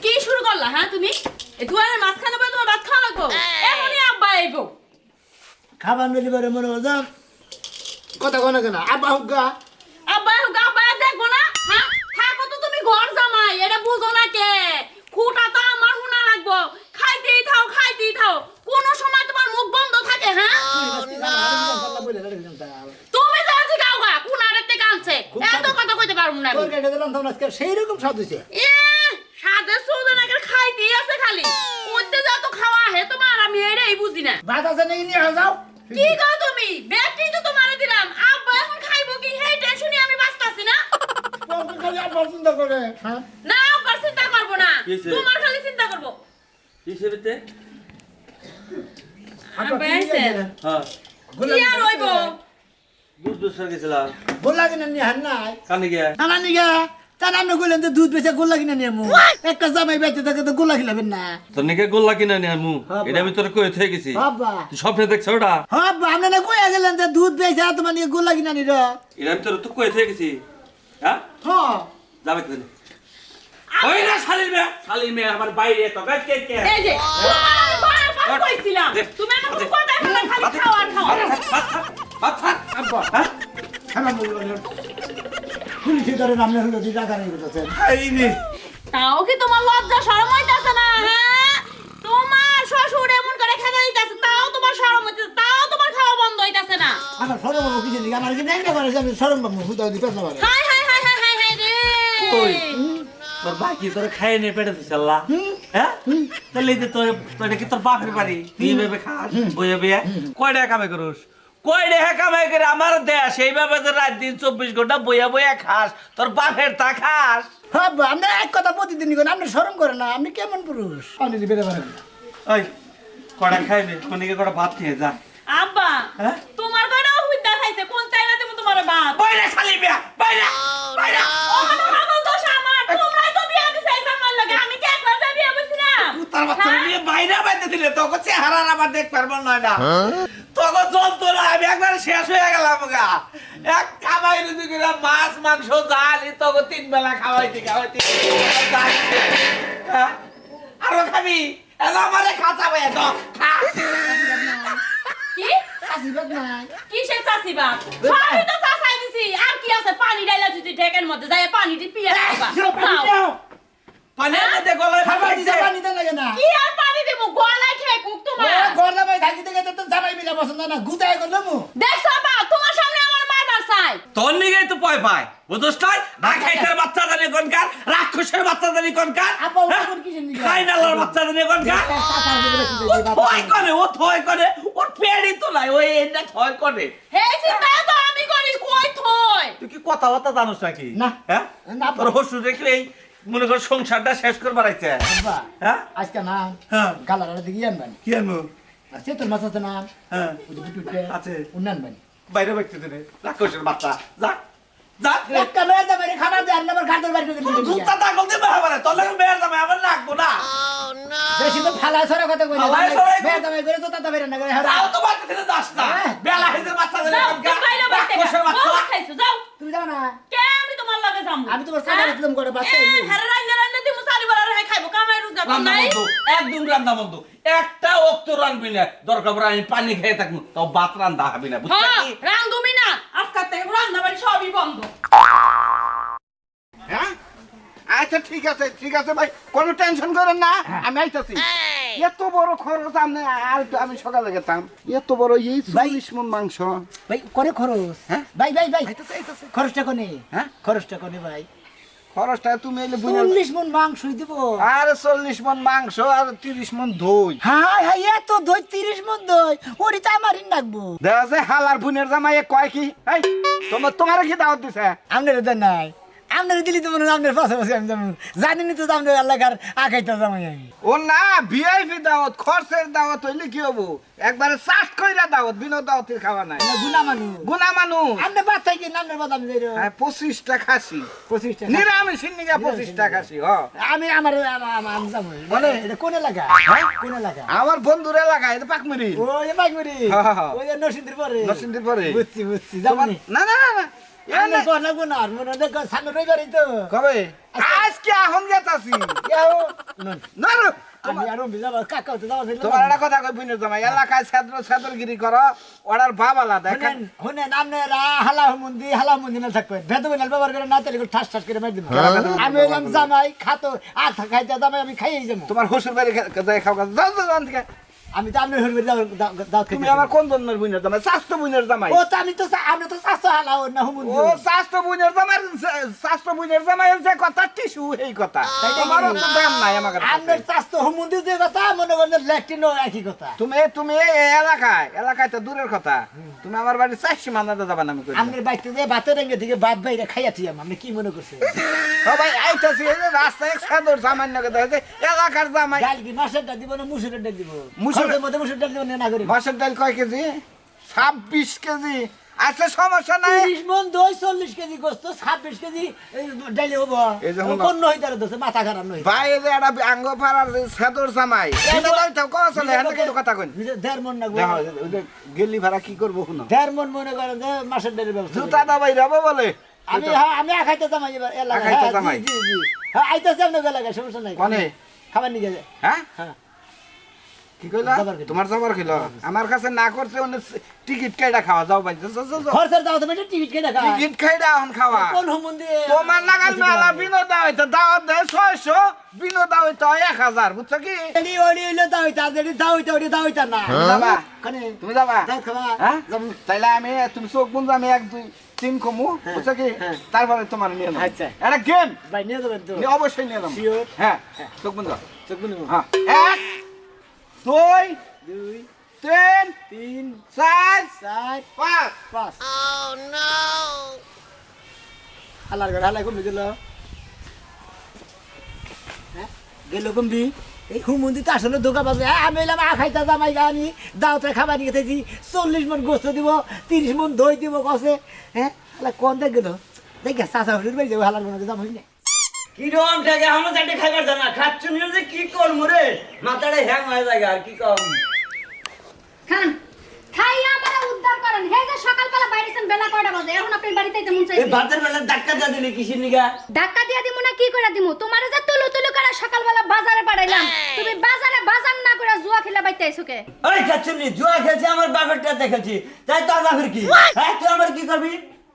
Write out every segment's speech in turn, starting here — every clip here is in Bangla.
কি শুরু করলা হ্যাঁ তুমি এই দুয়ারের মাঝখানে বলে তোমার ভাত খাওয়া লাগবো এমনই আব্বা আইবো খাবার মেলি করে মনে হতো কথা কোনো কেন আব্বা হুগা আব্বা দেখবো না হ্যাঁ থাকো তো তুমি ঘর জামাই এটা বুঝো না কে খুঁটা তো আমার হুনা লাগবো খাইতেই থাও কোনো সময় তোমার মুখ বন্ধ থাকে হ্যাঁ তুমি যাচ্ছি গাওগা কোন আরেকতে কানছে এত কথা কইতে পারবো না তোর কেটে দিলাম তোমরা আজকে সেই রকম স্বাদ হয়েছে সাদে সোজনাকে খাইতেই আছে খালি কইতে যা তো খাওয়া হে তোমার আমি এটাই বুঝি না ভাত আছে নাকি নিয়ে যাও কি কও তুমি ব্যাগটি তো তোমারে দিলাম আব্বা এখন খাইবো কি সেই টেনশনে আমি বাঁচতাছি না তোকে খালি আব্বা চিন্তা করে হ্যাঁ না আব্বা চিন্তা করবো না তোমার খালি চিন্তা করবো হিসেবেতে আব্বা আইছে হ্যাঁ কি আর হইবো দুধ সর গেছিলাম গোল্লা কিনে নিয়ে হান নাই কানে গিয়া আমার নিগে তার নাম কইলেন যে দুধ বেচে গোল্লা কিনে নিয়ে মু একটা জামাই বেঁচে থাকে তো গোল্লা খিলাবেন না তোর নিকে গোল্লা কিনা নিয়ে মু হ্যাঁ, এটা আমি তোর কয়ে থেকে গেছি আব্বা তুই স্বপ্নে দেখছ ওটা আব্বা আপনি না কইয়া গেলেন যে দুধ বেচে তোমার নিয়ে গোল্লা কিনে নিল এটা আমি তোর তো কয়ে থেকে গেছি হ্যাঁ হ্যাঁ যাবে তো ওই না শালির মেয়ে আমার বাইরে তো গাছ কে কে এই যে বারবার কইছিলাম তুমি না কোনো কথা বলে খালি খাওয়া আব্বা হ্যাঁ খানা বলবেন পুলিশে ধরে নামলে হলো দিদা কানে বলতেছেন তাও কি তোমার লজ্জা শরম হইতাছে না হ্যাঁ তোমার শ্বশুর এমন করে খেতে দিতেছে তাও তোমার শরম হইতাছে তাও তোমার খাওয়া বন্ধ হইতাছে না আমার সরম বাবু কি জানি আমার কি নাই না করে আমি সরম বাবু হুদা দিতে না পারে হাই রে ওই তোর বাকি তোর খাই নে পেটে দিছ আল্লাহ হ্যাঁ তাহলে যে তোর তোর কি তোর বাপের বাড়ি তুই ভেবে খাস বইয়ে বইয়ে কয়টা কামে করস কয়টা কামাই করে আমার দেশ এইভাবে যে রাত দিন 24 ঘন্টা বইয়া বইয়া খাস তোর বাপের তা খাস হ্যাঁ আপনি এক কথা প্রতিদিন করেন আপনি শরম করেন না আপনি কেমন পুরুষ আপনি বেড়ে পারেন ওই কয়টা খাইবে কোনদিকে কয়টা ভাত খেয়ে যা আব্বা হ্যাঁ? তোমার গয়নাও হুইদা খাইছে কোন চাইনা তুমি তোমার বাপ বাইরে শালি বিয়া বাইরে বাইরে ও মানে আমার দোষ আমার তোমরাই তো বিয়া দিছাই আমার লাগে আমি কি একলা যাই বিয়া বসছিলাম তার বাচ্চা নিয়ে বাইরে বাইরে দিলে তোকে চেহারা আমার দেখ পারবো না না তোকে যন্ত্রণা আমি একবার শেষ হয়ে গেলাম গা এক খাবাই রুদি করে মাছ মাংস জালি তোকে 3 বেলা খাওয়াইতে হ্যাঁ? আরো খাবি এলো আমারে খাঁচা ভাই তো খা কি আশীর্বাদ নাই কিসের চাষি বাপ সবই তো চাষাই দিছি আর কি আছে পানি ডাইলা যদি ঢেকের মধ্যে যায় পানিটি পিয়া খাবা যাও। পানি দে গলায় খাবার ফাটাই দিতে দে পানি দেন লাগে না কি আর পানি দেবো গলায় খেয়ে কুক তোমার ঘর জামাই থাকি থেকে তো জামাই মিলা পছন্দ না গুতায় করলাম দেখছো বা তোমার সামনে আমার মারবার চাই তোর নিগেই তো ভয় পায় বুঝছ তাই রাখাইতের বাচ্চা জানি কোনকার রাক্ষসের বাচ্চা জানি কোনকার আপা ওর কিসের নিগে ফাইনালের বাচ্চা জানি কোনকার ও থয় করে ওর পেড়ি তো নাই ওই এটা থয় করে হে চিন্তা তো আমি করি কই থই তুই কি কথাবার্তা জানোস নাকি না। হ্যাঁ না। তোর হসুর দেখলেই মনে কর সংসারটা শেষ করবার আইছে আব্বা হ্যাঁ আজকে না হ্যাঁ গালার দিকে আনবেন কি আনবো আছে তোর মাছ আছে না হ্যাঁ ওই যে বুটুটে আছে। উন্নয়ন বানি বাইরে ব্যক্তি দিনে রাক্ষসের বাচ্চা যা যা একটা মেয়ে জামাই খাবার দিয়ে আনলে আবার ঘাটের বাড়ি করে দিলে জুতা তাকল দে বাবা তোর লাগে মেয়ের জামাই আমার রাখবো না বেশি তো ফালা সরা কথা কই না ফালায় সরাই মেয়ে জামাই করে তো তাতা বেরে না করে তাও তো বাচ্চা দিলে যাস না হ্যাঁ। বেলা হইছে বাচ্চা দিলে যাও তুমি বাইরে বাইতে রাক্ষসের বাচ্চা খাইছো যাও তুমি যাও না কে আমি তোমার লাগে যাবো আমি তোমার সাথে একদম করে বাচ্চা হ্যাঁ রান্না দিমু সারি বড় রে খাইবো কামাই রোজগার রান্না নাই বন্ধু একদম রান্না বন্ধু একটা অক্ত রানবি না দরকার পড়ে আমি পানি খেয়ে থাকবো তাও ভাত রান্দা হবি না বুঝছিস হ্যাঁ কি রান্ধুমি না আজকাল থেকে রান্না বাড়ি সবই বন্ধ হ্যাঁ আচ্ছা ঠিক আছে ভাই কোনো টেনশন করেন না আমি আইতাছি এত বড় খরচ আমি সকালে গেতাম এত বড় এই 40 মণ মাংস ভাই করে খরচ হ্যাঁ? ভাই ভাই ভাই আইতাছে খরচটা কোনে হ্যাঁ? খরচটা কোনে ভাই খরচটা তুমি এলে বুঝে 40 মণ মাংসই দিব আর 40 মণ মাংস আর 30 মণ দই হাই হাই এত দই 30 মণ দই ওরি তো আমারই লাগবো দেখা যায় হালার বুনের জামাই কয় কি এই তোমার কি দাওয়াত দিছে আপনার দেন নাই আপনার দিলি তো মনে হয় আপনার পাশাপাশি আমি যেমন জানিনি তো আপনার এলাকার আগাইতে জামাই আমি ও না ভিআইপি দাওয়াত খরচের দাওয়াত হইলে কি হবো একবারে চাট কইরা দাওয়াত বিনা দাওয়াতের খাওয়া নাই গুনা মানুষ গুনা মানুষ আপনি বাদ থাকি নামের বাদ আমি যাই হ্যাঁ 25টা খাসি 25 টাকা নিরামিষ নিগা 25টা খাসি হ আমি আমার আমি যাবো বলে? এটা কোন এলাকা হ্যাঁ? কোন এলাকা আমার বন্ধুর এলাকায় এটা পাকমিরি ওই মাইকমুড়ি হ্যাঁ, হ্যাঁ। ওই যে নরসিংদীর পরে নরসিংদীর পরে। বুঝছি যাবো নি। না আমি কোন লাগবো না আর মনে দেখ সামনে রইবারই তো কবে আজকে এখন গেতাছি ইয়াও না না আমি আর বিজাবা কাকা তো দাও তোমার একটা কথা কই বুঝিস জামাই এলাকায় ছাত্রগিরি করো ওড়ার ভাবালা দেখেন শুনেন আপনারা হালা মন্দি না থাকবেন ভেদ বেনাল ব্যবহার করে না তেলে ঠাস ঠাস করে মেরে দিব আমি হইলাম জামাই খাতো আর খাইতে জামাই আমি খাইয়েই যাবো তোমার শ্বশুর বাড়ি যাই খাও যাও যাও থেকে আমি তো আপনার হইবে দাও তুমি আমার কোন জন্মের বুঝিস জামাই স্বাস্থ্য বুঝিস জামাই ও তো আমি তো স্বাস্থ্য হালা না হুমুন্দি ও স্বাস্থ্য বুঝিস জামাই যে কথা টিস্যু এই কথা তোমার তো দাম নাই আমার কাছে আপনার স্বাস্থ্য হুমুন্দি যে কথা মনে করেন ল্যাকটিন একই কথা তুমি এই এলাকায় তো দূরের কথা তুমি আমার বাড়ি 400 মানাতে যাবা না আমি কই আপনার বাইতে যে ভাতের রঙে থেকে ভাত বাইরে খাইয়া থিয়াম আপনি কি মনে করছেন সবাই আইতাছি এই যে রাস্তায় সাদর সামান্য কথা আছে এলাকার জামাই ডাল কি মাছের ডাল দিব না মুসুরের ডাল দিব মুসুর- মুসুরের মধ্যে মুসুর ডাল দিব না করি মাছের ডাল কয় কেজি 26 কেজি আচ্ছা সমস্যা নাই 30 মন দই 40 কেজি গোস্ত 26 কেজি ডাইলে হবো এই যে হলো। কোন হইতারে দছে মাথা খারাপ নই ভাই এই যে একটা আঙ্গ পাড়ার যে সাদর জামাই এটা দাও তো কোন চলে এনে কিন্তু কথা কই দেড় মন না দেখো ওই যে গেলি ভাড়া কি করব শুনো দেড় মন মনে করেন যে মাছের ডালের ব্যবস্থা জুতা দাবাই যাবো বলে আমি খাইতে জামাই এবার এলাকা আখাইতে জামাই। জি জি হ্যাঁ আইতাছে আপনার এলাকা সমস্যা নাই কোনে? খাবার নিয়ে যায় হ্যাঁ হ্যাঁ কি কইলা জবর খেলো। তোমার জবর খেলো আমার কাছে না করছে অনেক টিকিট কাইটা খাওয়া যাও ভাই যাও, যাও, যাও। খরচের দাও তুমি টিকিট কেটে খা টিকিট খাইটা এখন খাওয়া কোন হুমুন্দি তোমার লাগাল মেলা বিনোদ হইতো দাওয়াত দেয় 600 বিনোদ হইতো 1000 বুঝছো কি এডি ওডি হইলো দাও হইতা যদি দাও হইতা ওডি দাও হইতা না তুমি যাবা কানে তুমি যাবা দাও খাবা হ্যাঁ তাইলে আমি তুমি চোখ বুঝ আমি 1 2 3 কমু বুঝছো কি হ্যাঁ। তারপরে তোমার নিয়ে নাও আচ্ছা। এটা গেম ভাই নিয়ে যাবেন তো অবশ্যই নিয়ে নাও Sure? হ্যাঁ চোখ বুঝ চোখ বুনি হ্যাঁ 1 2 2 3 3 4 4 5 5 হালার ঘর হালাই কমবি গেল হ্যাঁ গেল কমবি এই হুমুন্দি তো আসলে ধোকা বাজে আমি এলাম খাইতা জামাই গানি দাওতে খাবার নিয়ে গেছি 40 মন গোস্ত দিব 30 মন দই দিব কসে হ্যাঁ হালা কোন দেখ গেল দেখে চাচা হুজুর ভাই যাবো হালার মনে জামাই না কিরম থাকে আমার চারটে খাইবার জানা খাচ্ছ নিয়ে যে কি করবো রে মাথাটা হ্যাং হয়ে যায় আর কি কম খান খাইয়া আমারে উদ্ধার করেন হে যে সকালবেলা বাইরেছেন বেলা কয়টা বাজে এখন আপনি বাড়িতে যেমন এই চাইছেন ভাতের বেলা ধাক্কা দিয়ে দিলি কিসের নিগা ধাক্কা দিয়া দিমু না কি করে দিমু তোমারে যে তুলু তুলু করে সকালবেলা বাজারে পাঠাইলাম তুমি বাজারে বাজার না করে জুয়া খেলা বাইতে আইছো কে ওই খাচ্ছ নি জুয়া খেলছি আমার বাপেরটা দেখেছি তাই তোর বাপের কি হ্যাঁ তুই আমার কি করবি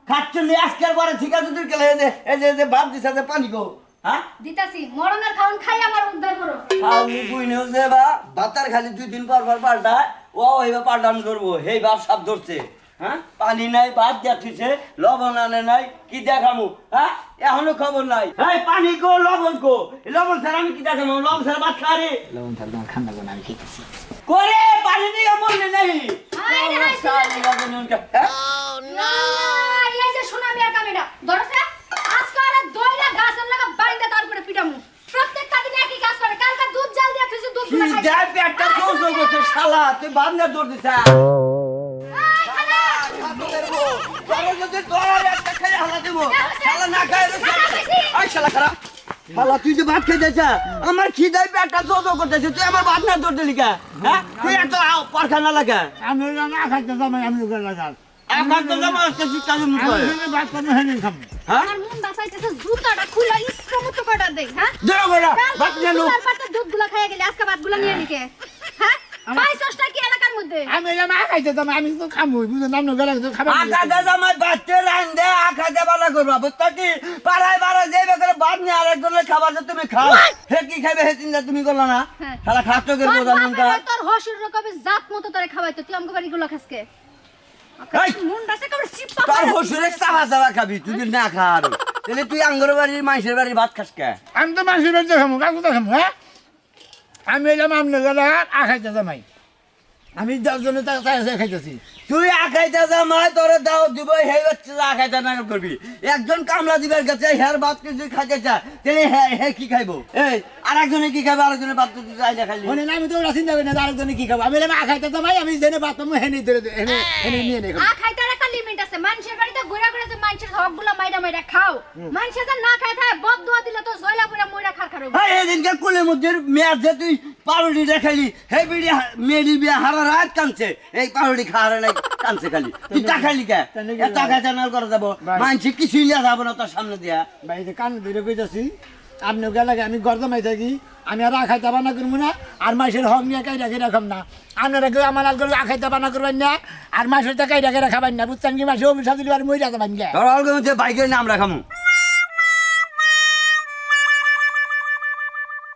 খাচ্ছ নি আজকের পরে ঠিক আছে তুই খেলে এই যে ভাত দিছে যে পানি গো হ্যাঁ দিতাছি মরণের খাওন খাই আমার উদ্ধার করো আমি বুঝিও যে বা ভাতার খালি 2 দিন পর পাল্টা ও এবার পাল্টান করবো হেই বাপ সাপ ধরছে হ্যাঁ পানি নাই ভাত যাচ্ছে লবণ আনে নাই কি দেখামু হ্যাঁ এখনো খবর নাই এই পানি কো লবণ কো লবণ স্যার আমি কি দেখামু লবণ স্যার ভাত খারে লবণ থাকবে না খান্না কোন আমি খেতেছি করে পানি দিয়ে মরলে নাই হাই রে, হাই রে। এই যে শোনা মিয়া কামিটা ধরছে আজকে আরে দইরা গাছের লাগা বাইন্দা তারপরে পিটামু প্রত্যেকটা দিন একই কাজ করে কালকে দুধ জাল দিয়া তুই দুধ কি গুলা খাইছিস। দেখ পেটটা সৌস করছে শালা তুই বান্ধা দৌড় দিছ এই, খালা। শালা তুই যে ভাত খাইতেছ আমার খিদাই পেটটা সৌস করতেছে তুই আমার ভাত না দৌড় দিলি কা হ্যাঁ তুই এত পরখানা লাগা আমি এলাম খাইতে জামাই আমি লাগা এখন তো জামা আসতে কাজে মুখ আমি ভাত করে হেনে খাবো হ্যাঁ আমার মন বাঁচাইতেছে জুতাটা খুলা ইচ্ছা মতো কটা দেই হ্যাঁ দেও বড় ভাত নিয়ে নো দুধগুলা খাইয়া গেলে আজকে ভাতগুলা নিয়ে নিকে হ্যাঁ পাইছসটা কি এলাকার মধ্যে আমি এলাম খাইতে জামাই আমি তো খাবো বুঝো নাম না গেলে তো খাবার আকাদা জামাই বাচ্চা রান্দে আকাদা বালা করবা বুঝতা কি পাড়ায় পাড়ায় যাইবে করে ভাত নিয়ে আরেকজনের খাবার যে তুমি খাও হে কি খাইবে হে চিন্তা তুমি করলা না হ্যাঁ। শালা খাচ্ছ কে তোর বোঝা বাপের ভাই তোর হসুর রকমে জাত মতো তোরে খাওয়াইতো তুই আমগো বাড়িগুলো খাসকে এই! মন বাসে কেমন চিপা তোর হসুরে চাবা চাবা খাবি তুই যদি না খা আর তাহলে তুই আঙ্গর বাড়ির মানুষের বাড়ির ভাত খাস কে আমি তো মাসির বাড়িতে খাবো কাকু তো খাবো হ্যাঁ আমি এলাম আপনার গেলে খাইতে জামাই আমি যার জন্য খাইতেছি তুই আখাইতে জামাই তোরে দাও দিব হে হচ্ছে আখাইতে না করবি একজন কামলা দিবার কাছে হের ভাত কিছু খাইতে চা তাহলে হে কি খাইবো এই আরেকজনে কি খাবে আরেকজনের ভাত তুই আইনা খাইলি মনে না আমি তো ওরা চিন্তা করি না আরেকজনে কি খাবো আমি এলাম খাইতে জামাই আমি জেনে বাত পাবো হেনে ধরে হেনে নিয়ে নেই খাইতে একটা লিমিট লিমিট আছে মানুষের বাড়িতে ঘুরে ঘুরে যে মানুষের হকগুলো মাইরা মাইরা খাও মানুষে যে না খায় থাকে বদদুয়া দিলে তো জয়লা পুরা মইরা খার খারো এই দিনকে কোলের মধ্যে মেয়ার যে তুই পাউরুটি দেখাইলি হে বিড়ি মেয়েলি বিয়া হারা রাত কানছে এই পাউরুটি খাওয়ার নাই কানছে খালি তুই টাকাইলি কে এত টাকা নাল করে যাবো মানছি কিছুই লিয়া যাবো না তোর সামনে দিয়া বাড়িতে কান ধরে কইতাছি আপনি গেলে আমি গর্দমাই থাকি আমি আর আখাইতে বানা করবো না আর মাসের হক নিয়ে কাইরা কেরা খাম না আপনারা কেউ আমার আল করে আখাইতে বানা করবেন না আর মাসের তো কাইরা কেরা খাবেন না বুঝছেন কি মাসে অভিশাপ দিলে আর মহিলা যাবেন তোর অলগা মধ্যে বাইকের নাম রাখামু